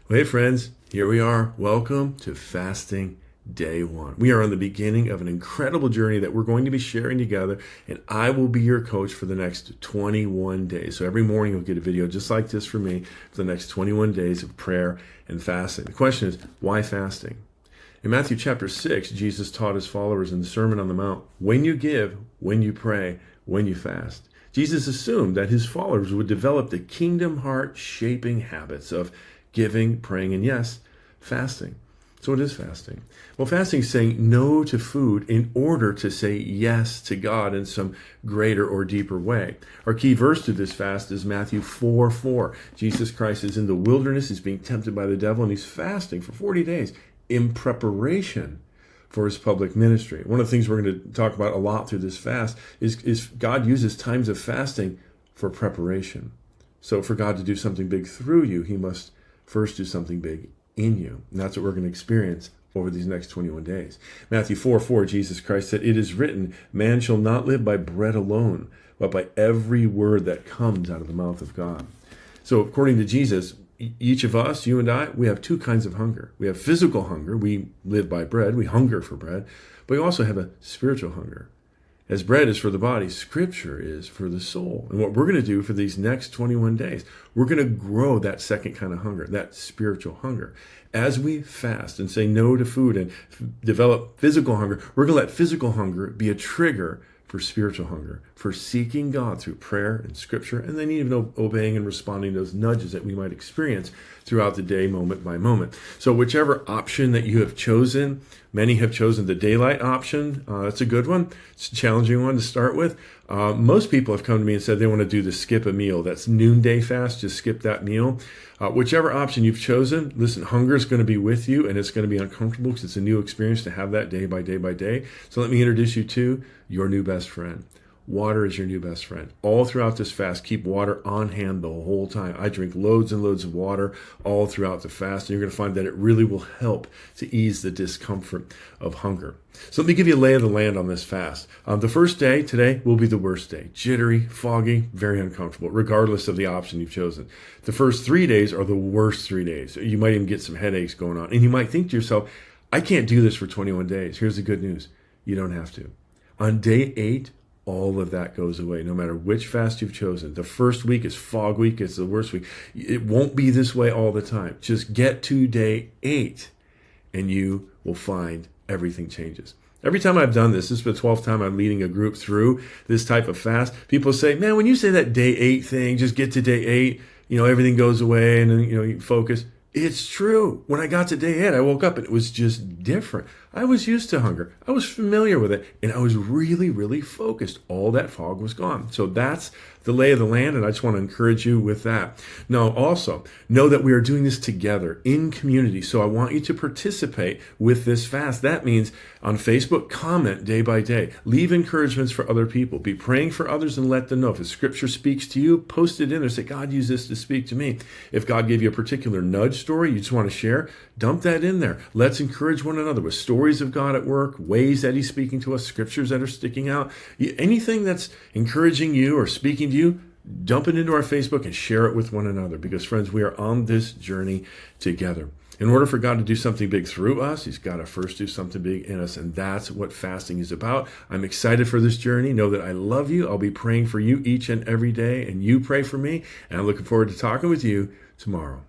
Well, hey friends, here we are. Welcome to Fasting Day 1. We are on the beginning of an incredible journey that we're going to be sharing together, and I will be your coach for the next 21 days. So every morning you'll get a video just like this from me for the next 21 days of prayer and fasting. The question is, why fasting? In Matthew chapter 6, Jesus taught his followers in the Sermon on the Mount, when you give, when you pray, when you fast. Jesus assumed that his followers would develop the kingdom heart shaping habits of giving, praying, and yes, fasting. So what is fasting? Well, fasting is saying no to food in order to say yes to God in some greater or deeper way. Our key verse to this fast is Matthew 4:4. Jesus Christ is in the wilderness, he's being tempted by the devil, and he's fasting for 40 days in preparation for his public ministry. One of the things we're going to talk about a lot through this fast is God uses times of fasting for preparation. So for God to do something big through you, he must first do something big in you. And that's what we're going to experience over these next 21 days. Matthew 4:4, Jesus Christ said, "It is written, man shall not live by bread alone, but by every word that comes out of the mouth of God." So according to Jesus, each of us, you and I, we have two kinds of hunger. We have physical hunger. We live by bread. We hunger for bread. But we also have a spiritual hunger. As bread is for the body, Scripture is for the soul. And what we're going to do for these next 21 days, we're going to grow that second kind of hunger, that spiritual hunger. As we fast and say no to food and develop physical hunger, we're going to let physical hunger be a trigger for spiritual hunger, for seeking God through prayer and Scripture, and then even obeying and responding to those nudges that we might experience throughout the day, moment by moment. So whichever option that you have chosen, many have chosen the daylight option. That's a good one. It's a challenging one to start with. Most people have come to me and said they want to do the skip a meal. That's noonday fast, just skip that meal. Whichever option you've chosen, listen, hunger is going to be with you, and it's going to be uncomfortable because it's a new experience to have that day by day by day. So let me introduce you to your new best friend. Water is your new best friend. All throughout this fast, keep water on hand the whole time. I drink loads and loads of water all throughout the fast, and you're going to find that it really will help to ease the discomfort of hunger. So let me give you a lay of the land on this fast. The first day, today, will be the worst day. Jittery, foggy, very uncomfortable, regardless of the option you've chosen. The first 3 days are the worst 3 days. You might even get some headaches going on. And you might think to yourself, I can't do this for 21 days. Here's the good news. You don't have to. On day 8, all of that goes away, no matter which fast you've chosen. The first week is fog week. It's the worst week. It won't be this way all the time. Just get to day 8, and you will find everything changes. Every time I've done this is the 12th time I'm leading a group through this type of fast. People say, man, when you say that day 8 thing, just get to day 8, everything goes away and then, you focus. It's true. When I got to day 8, I woke up and it was just different. I was used to hunger. I was familiar with it, and I was really, really focused. All that fog was gone. So that's the lay of the land, and I just want to encourage you with that. Now, also, know that we are doing this together in community, so I want you to participate with this fast. That means on Facebook, comment day by day. Leave encouragements for other people. Be praying for others and let them know. If Scripture speaks to you, post it in there. Say, God used this to speak to me. If God gave you a particular nudge story you just want to share, dump that in there. Let's encourage one another with stories of God at work, ways that he's speaking to us, scriptures that are sticking out. Anything that's encouraging you or speaking to you, dump it into our Facebook and share it with one another, because friends, we are on this journey together. In order for God to do something big through us, he's got to first do something big in us, and that's what fasting is about. I'm excited for this journey. Know that I love you. I'll be praying for you each and every day, and you pray for me, and I'm looking forward to talking with you tomorrow.